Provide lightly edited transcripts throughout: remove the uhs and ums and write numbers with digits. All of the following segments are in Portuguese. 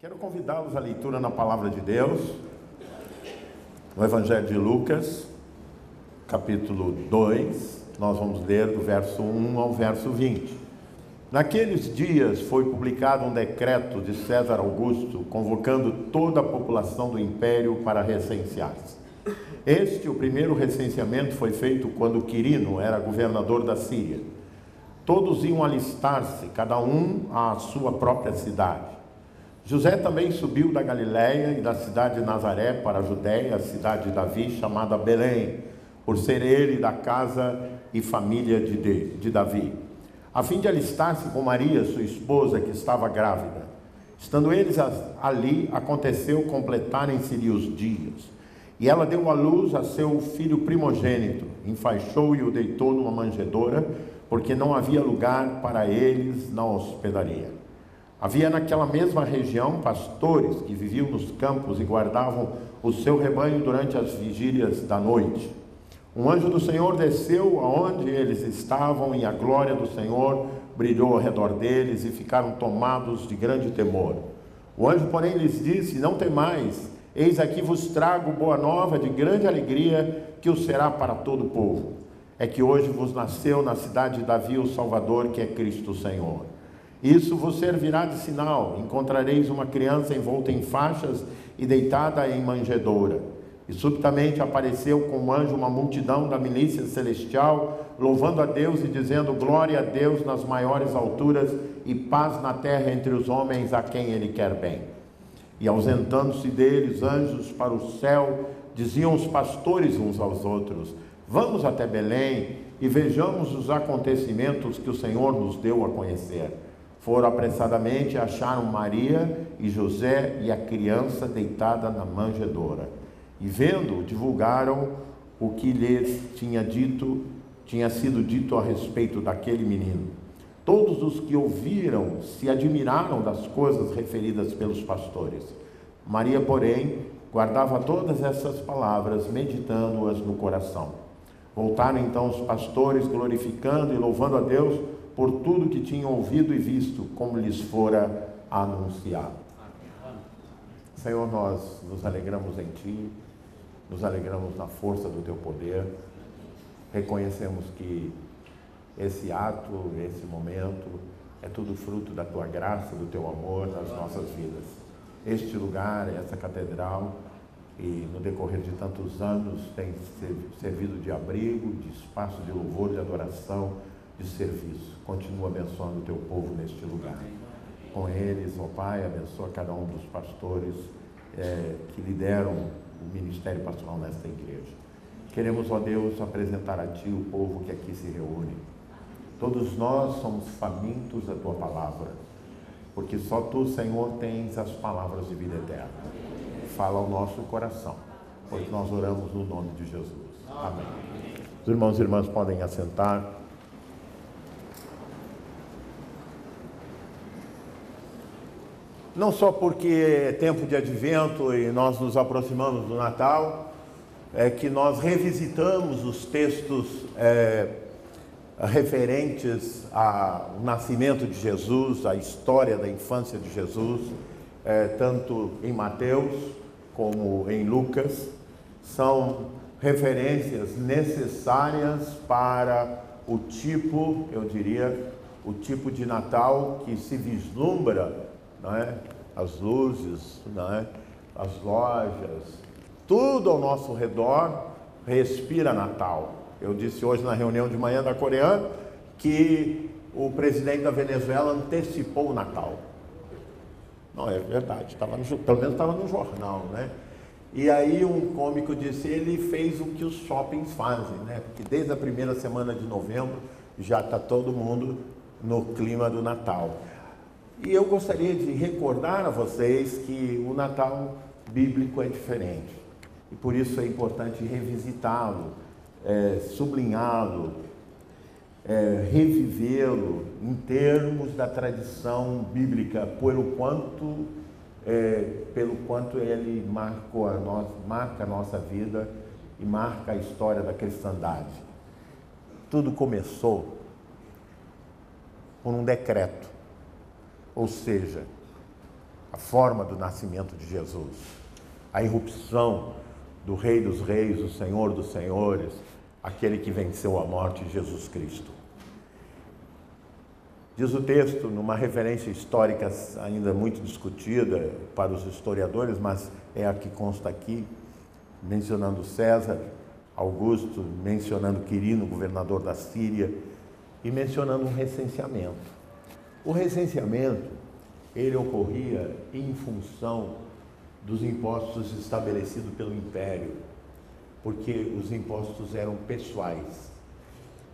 Quero convidá-los à leitura na Palavra de Deus, no Evangelho de Lucas, capítulo 2, nós vamos ler do verso 1 ao verso 20. Naqueles dias foi publicado um decreto de César Augusto, convocando toda a população do império para recensear-se. O primeiro recenseamento foi feito quando Quirino era governador da Síria. Todos iam alistar-se, cada um à sua própria cidade. José também subiu da Galiléia e da cidade de Nazaré para a Judéia, a cidade de Davi, chamada Belém, por ser ele da casa e família de Davi, a fim de alistar-se com Maria, sua esposa, que estava grávida. Estando eles ali, aconteceu completarem-se-lhe os dias. E ela deu à luz a seu filho primogênito, enfaixou e o deitou numa manjedoura, porque não havia lugar para eles na hospedaria. Havia naquela mesma região pastores que viviam nos campos e guardavam o seu rebanho durante as vigílias da noite. Um anjo do Senhor desceu aonde eles estavam e a glória do Senhor brilhou ao redor deles e ficaram tomados de grande temor. O anjo, porém, lhes disse: não temais, eis aqui vos trago boa nova de grande alegria, que o será para todo o povo. É que hoje vos nasceu na cidade de Davi o Salvador, que é Cristo o Senhor. Isso vos servirá de sinal: encontrareis uma criança envolta em faixas e deitada em manjedoura. E subitamente apareceu com um anjo uma multidão da milícia celestial, louvando a Deus e dizendo: glória a Deus nas maiores alturas e paz na terra entre os homens a quem Ele quer bem. E ausentando-se deles anjos para o céu, diziam os pastores uns aos outros: vamos até Belém e vejamos os acontecimentos que o Senhor nos deu a conhecer. Foram apressadamente e acharam Maria e José e a criança deitada na manjedoura. E vendo, divulgaram o que lhes tinha sido dito a respeito daquele menino. Todos os que ouviram se admiraram das coisas referidas pelos pastores. Maria, porém, guardava todas essas palavras, meditando-as no coração. Voltaram então os pastores, glorificando e louvando a Deus por tudo que tinham ouvido e visto, como lhes fora anunciado. Senhor, nós nos alegramos em Ti, nos alegramos na força do Teu poder, reconhecemos que esse ato, esse momento, é tudo fruto da Tua graça, do Teu amor nas nossas vidas. Este lugar, essa catedral, e no decorrer de tantos anos, tem servido de abrigo, de espaço de louvor, de adoração, de serviço. Continua abençoando o Teu povo neste lugar. Com eles, ó Pai, abençoa cada um dos pastores que lideram o ministério pastoral nesta igreja. Queremos, ó Deus, apresentar a Ti o povo que aqui se reúne. Todos nós somos famintos da Tua palavra, porque só Tu, Senhor, tens as palavras de vida eterna. Fala ao nosso coração, pois nós oramos no nome de Jesus. Amém. Os irmãos e irmãs podem assentar. Não só porque é tempo de advento e nós nos aproximamos do Natal, é que nós revisitamos os textos referentes ao nascimento de Jesus, à história da infância de Jesus, tanto em Mateus como em Lucas. São referências necessárias para o tipo, eu diria, o tipo de Natal que se vislumbra, não é? As luzes, não é? As lojas, tudo ao nosso redor respira Natal. Eu disse hoje na reunião de manhã da Coreana que o presidente da Venezuela antecipou o Natal. Não, é verdade, pelo menos estava no jornal, né? E aí um cômico disse: ele fez o que os shoppings fazem, né? Porque desde a primeira semana de novembro já está todo mundo no clima do Natal. E eu gostaria de recordar a vocês que o Natal bíblico é diferente. E por isso é importante revisitá-lo, sublinhá-lo, revivê-lo em termos da tradição bíblica, pelo quanto ele marca a nossa vida e marca a história da cristandade. Tudo começou por um decreto. Ou seja, a forma do nascimento de Jesus, a irrupção do Rei dos Reis, o Senhor dos Senhores, aquele que venceu a morte, Jesus Cristo. Diz o texto, numa referência histórica ainda muito discutida para os historiadores, mas é a que consta aqui, mencionando César, Augusto, mencionando Quirino, governador da Síria, e mencionando um recenseamento. O recenseamento, ele ocorria em função dos impostos estabelecidos pelo Império, porque os impostos eram pessoais,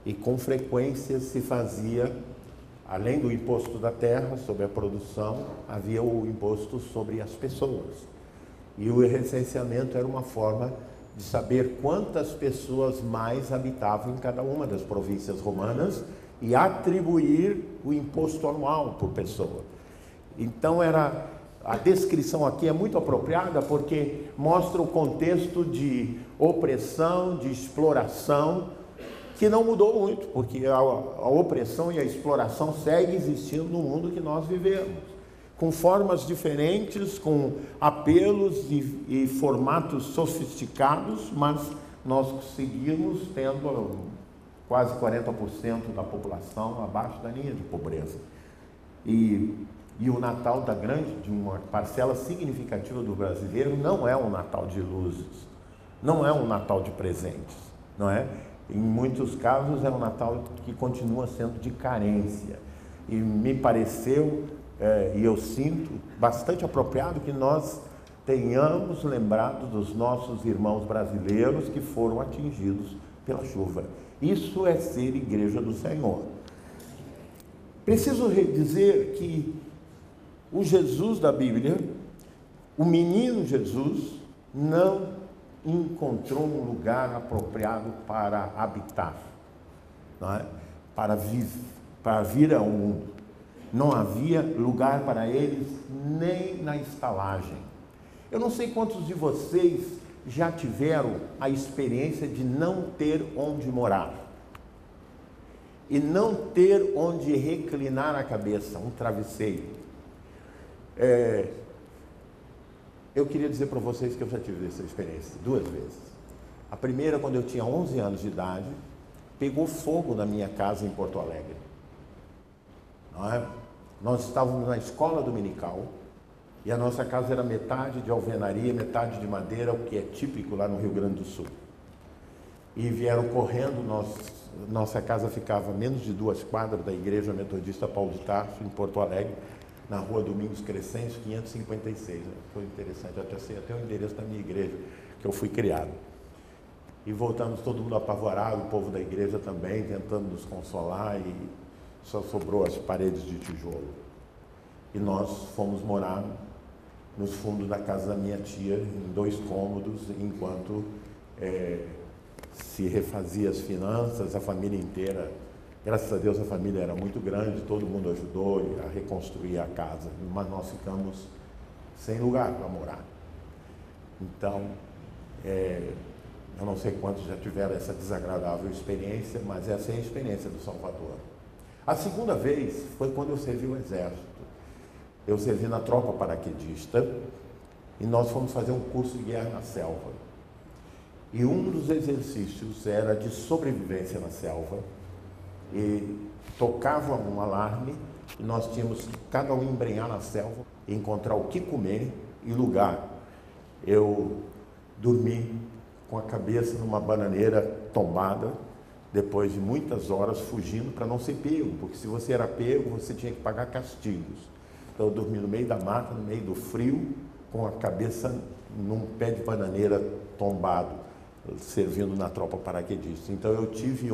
e com frequência se fazia, além do imposto da terra sobre a produção, havia o imposto sobre as pessoas. E o recenseamento era uma forma de saber quantas pessoas mais habitavam em cada uma das províncias romanas e atribuir o imposto anual por pessoa. Então a descrição aqui é muito apropriada porque mostra o contexto de opressão, de exploração, que não mudou muito, porque a opressão e a exploração seguem existindo no mundo que nós vivemos, com formas diferentes, com apelos e formatos sofisticados, mas nós seguimos tendo quase 40% da população abaixo da linha de pobreza. E o Natal de uma parcela significativa do brasileiro não é um Natal de luzes, não é um Natal de presentes, não é? Em muitos casos é um Natal que continua sendo de carência. E me pareceu, e eu sinto, bastante apropriado que nós tenhamos lembrado dos nossos irmãos brasileiros que foram atingidos pela chuva. Isso é ser igreja do Senhor. Preciso dizer que o Jesus da Bíblia, o menino Jesus, não encontrou um lugar apropriado para habitar, não é? para vir ao mundo. Não havia lugar para eles nem na estalagem. Eu não sei quantos de vocês já tiveram a experiência de não ter onde morar e não ter onde reclinar a cabeça, um travesseiro. Eu queria dizer para vocês que eu já tive essa experiência 2 vezes. A primeira, quando eu tinha 11 anos de idade, pegou fogo na minha casa em Porto Alegre. Não é? Nós estávamos na escola dominical e a nossa casa era metade de alvenaria, metade de madeira, o que é típico lá no Rio Grande do Sul. E vieram correndo, nossa casa ficava a menos de 2 quadras da Igreja Metodista Paulo de Tarso, em Porto Alegre, na rua Domingos Crescêncio, 556. Foi interessante, até sei até o endereço da minha igreja, que eu fui criado. E voltamos todo mundo apavorado, o povo da igreja também, tentando nos consolar, e só sobrou as paredes de tijolo. E nós fomos morar nos fundos da casa da minha tia, em 2 cômodos, enquanto se refazia as finanças, a família inteira. Graças a Deus a família era muito grande, todo mundo ajudou a reconstruir a casa, mas nós ficamos sem lugar para morar. Então, eu não sei quantos já tiveram essa desagradável experiência, mas essa é a experiência do Salvador. A segunda vez foi quando eu servi o exército. Eu servi na tropa paraquedista e nós fomos fazer um curso de guerra na selva. E um dos exercícios era de sobrevivência na selva. E tocava um alarme e nós tínhamos que cada um embrenhar na selva e encontrar o que comer e lugar. Eu dormi com a cabeça numa bananeira tombada, depois de muitas horas fugindo para não ser pego, porque se você era pego, você tinha que pagar castigos. Então eu dormi no meio da mata, no meio do frio, com a cabeça num pé de bananeira tombado, servindo na tropa paraquedista. Então eu tive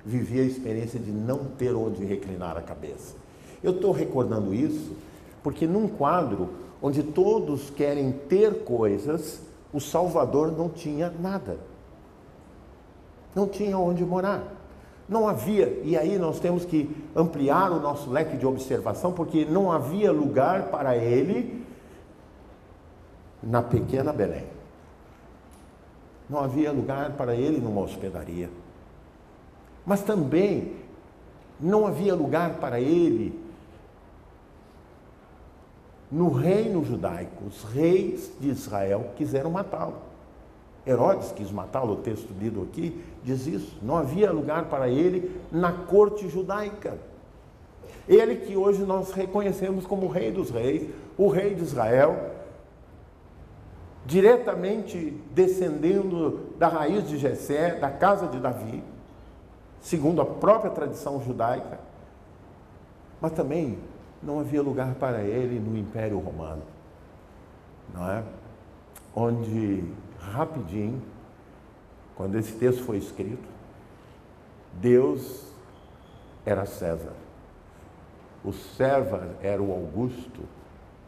vivi a experiência de não ter onde reclinar a cabeça. Eu estou recordando isso porque num quadro onde todos querem ter coisas, o Salvador não tinha nada. Não tinha onde morar. Não havia, e aí nós temos que ampliar o nosso leque de observação, porque não havia lugar para ele na pequena Belém. Não havia lugar para ele numa hospedaria. Mas também não havia lugar para ele No reino judaico, os reis de Israel quiseram matá-lo. Herodes quis matá-lo, o texto lido aqui diz isso. Não havia lugar para ele na corte judaica. Ele que hoje nós reconhecemos como o rei dos reis, o rei de Israel, diretamente descendendo da raiz de Jessé, da casa de Davi, segundo a própria tradição judaica. Mas também não havia lugar para ele no Império Romano, não é? Onde, rapidinho, quando esse texto foi escrito, Deus era César, o César era o Augusto,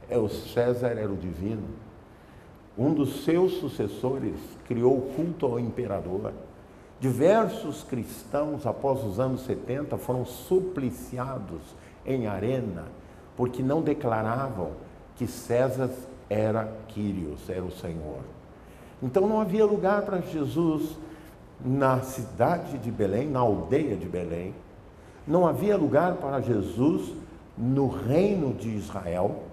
o César era o divino. Um dos seus sucessores criou o culto ao imperador. Diversos cristãos, após os anos 70, foram supliciados em arena, porque não declaravam que César era Quírios, era o Senhor. Então não havia lugar para Jesus na cidade de Belém, na aldeia de Belém. Não havia lugar para Jesus no reino de Israel.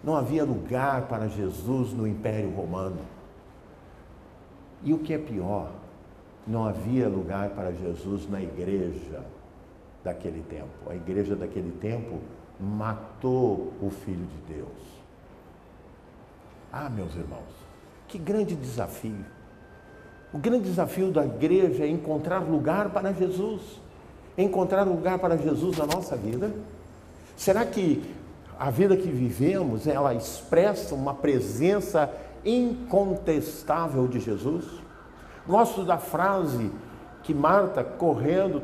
Não havia lugar para Jesus no Império Romano. E o que é pior, não havia lugar para Jesus na igreja daquele tempo. A igreja daquele tempo matou o Filho de Deus. Ah, meus irmãos, que grande desafio. O grande desafio da igreja é encontrar lugar para Jesus. Encontrar lugar para Jesus na nossa vida. Será que a vida que vivemos, ela expressa uma presença incontestável de Jesus? Gosto da frase que Maria correndo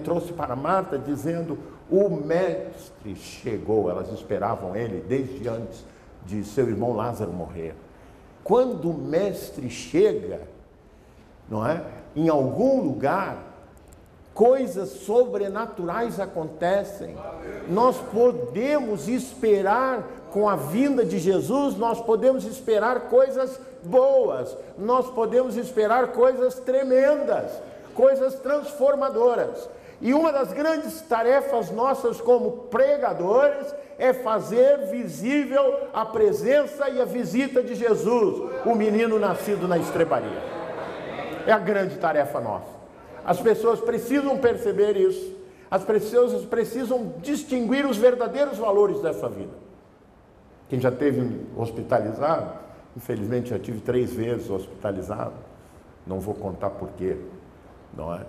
trouxe para Marta, dizendo: o mestre chegou. Elas esperavam ele desde antes de seu irmão Lázaro morrer. Quando o mestre chega, não é? Em algum lugar, coisas sobrenaturais acontecem. Nós podemos esperar, com a vinda de Jesus, nós podemos esperar coisas boas, nós podemos esperar coisas tremendas, coisas transformadoras. E uma das grandes tarefas nossas como pregadores é fazer visível a presença e a visita de Jesus, o menino nascido na estrebaria. É a grande tarefa nossa. As pessoas precisam perceber isso. As pessoas precisam distinguir os verdadeiros valores dessa vida. Quem já esteve hospitalizado, infelizmente já tive 3 vezes hospitalizado, não vou contar porquê, não é?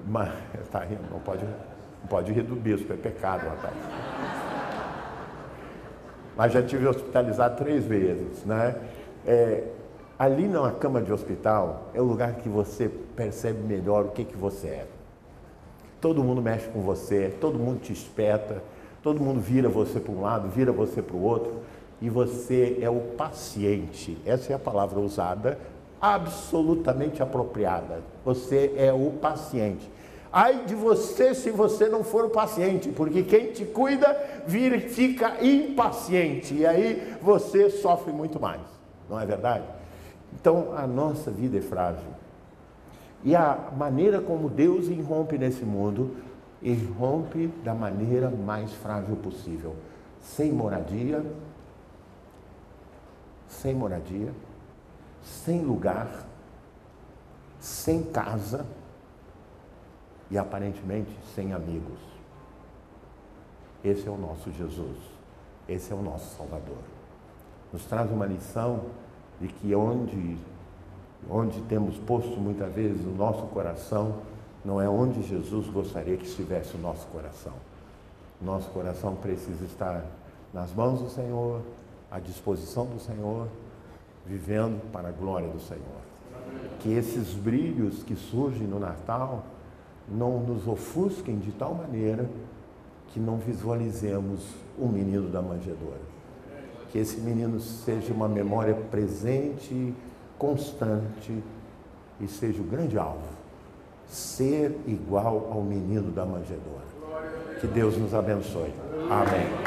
Mas tá rindo, não pode rir do bispo, é pecado, rapaz. Mas já tive hospitalizado 3 vezes, né? Ali na cama de hospital é o lugar que você percebe melhor o que você é. Todo mundo mexe com você, todo mundo te espeta, todo mundo vira você para um lado, vira você para o outro, e você é o paciente. Essa é a palavra usada, absolutamente apropriada. Você é o paciente. Ai de você se você não for o paciente, porque quem te cuida fica impaciente, e aí você sofre muito mais, não é verdade? Então a nossa vida é frágil. E a maneira como Deus irrompe nesse mundo, irrompe da maneira mais frágil possível. Sem moradia, sem lugar, sem casa e aparentemente sem amigos. Esse é o nosso Jesus, esse é o nosso Salvador. Nos traz uma lição de que onde temos posto muitas vezes o nosso coração, não é onde Jesus gostaria que estivesse o nosso coração. Nosso coração precisa estar nas mãos do Senhor, à disposição do Senhor, vivendo para a glória do Senhor. Que esses brilhos que surgem no Natal não nos ofusquem de tal maneira que não visualizemos o menino da manjedoura. Que esse menino seja uma memória presente, constante, e seja o grande alvo, ser igual ao menino da manjedoura. Que Deus nos abençoe. Amém.